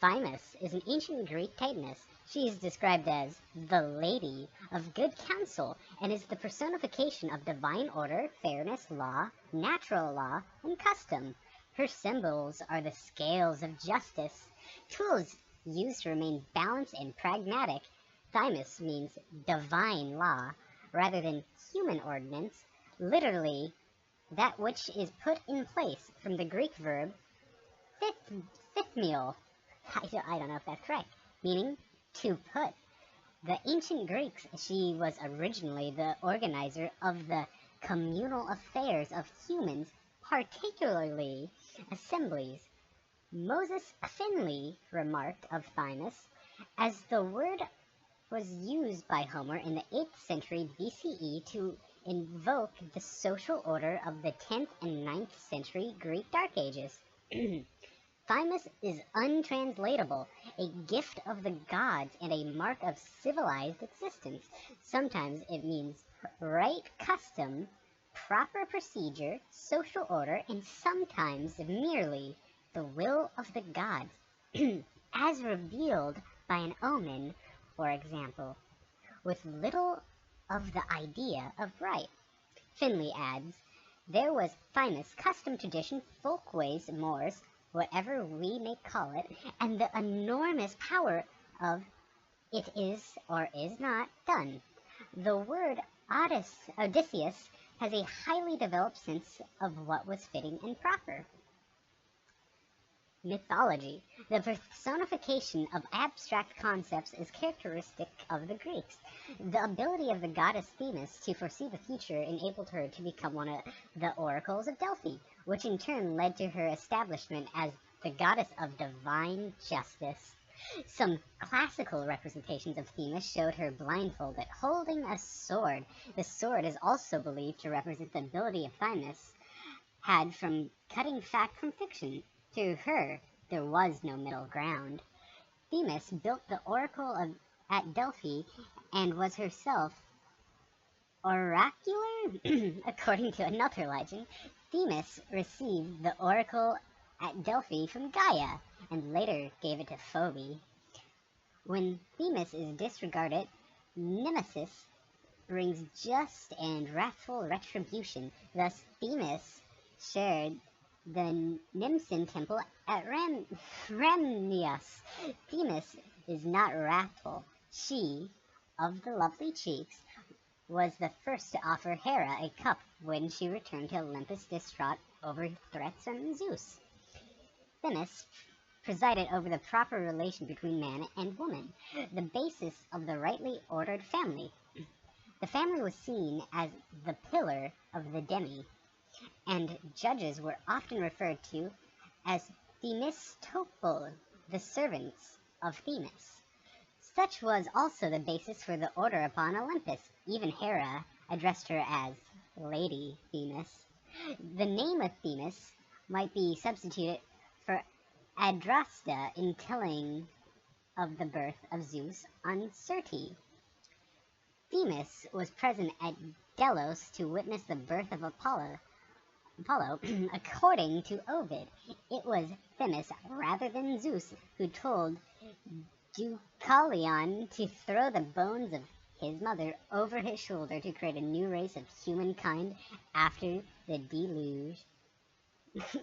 Themis is an ancient Greek titaness. She is described as the Lady of Good Counsel and is the personification of divine order, fairness, law, natural law, and custom. Her symbols are the scales of justice, tools used to remain balanced and pragmatic. Themis means divine law rather than human ordinance, literally that which is put in place, from the Greek verb thithmio. I don't know if that's correct, meaning to put. The ancient Greeks, she was originally the organizer of the communal affairs of humans, particularly assemblies. Moses Finley remarked of Themis, as the word was used by Homer in the 8th century BCE to invoke the social order of the 10th and 9th century Greek Dark Ages. Themis is untranslatable, a gift of the gods and a mark of civilized existence. Sometimes it means right custom, proper procedure, social order, and sometimes merely the will of the gods, as revealed by an omen, for example, with little of the idea of right. Finley adds, there was Themis, custom, tradition, folkways, mores, whatever we may call it, and the enormous power of it is or is not done. The word Odysseus has a highly developed sense of what was fitting and proper. Mythology. The personification of abstract concepts is characteristic of the Greeks. The ability of the goddess Themis to foresee the future enabled her to become one of the oracles of Delphi, which in turn led to her establishment as the goddess of divine justice. Some classical representations of Themis showed her blindfolded, holding a sword. The sword is also believed to represent the ability of Themis had from cutting fact from fiction. To her, there was no middle ground. Themis built the oracle at Delphi and was herself oracular. According to another legend, Themis received the oracle at Delphi from Gaia and later gave it to Phoebe. When Themis is disregarded, Nemesis brings just and wrathful retribution. Thus, Themis shared the Nimson temple at Rhamnius. Themis is not wrathful. She, of the lovely cheeks, was the first to offer Hera a cup when she returned to Olympus distraught over threats from Zeus. Themis presided over the proper relation between man and woman, the basis of the rightly ordered family. The family was seen as the pillar of the demi, and judges were often referred to as Themistopol, the servants of Themis. Such was also the basis for the order upon Olympus. Even Hera addressed her as Lady Themis. The name of Themis might be substituted for Adrasta in telling of the birth of Zeus on Syrte. Themis was present at Delos to witness the birth of Apollo. According to Ovid, it was Themis rather than Zeus who told Deucalion to throw the bones of his mother over his shoulder to create a new race of humankind after the deluge.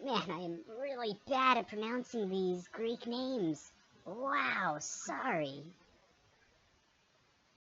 Man, I am really bad at pronouncing these Greek names. Wow, sorry.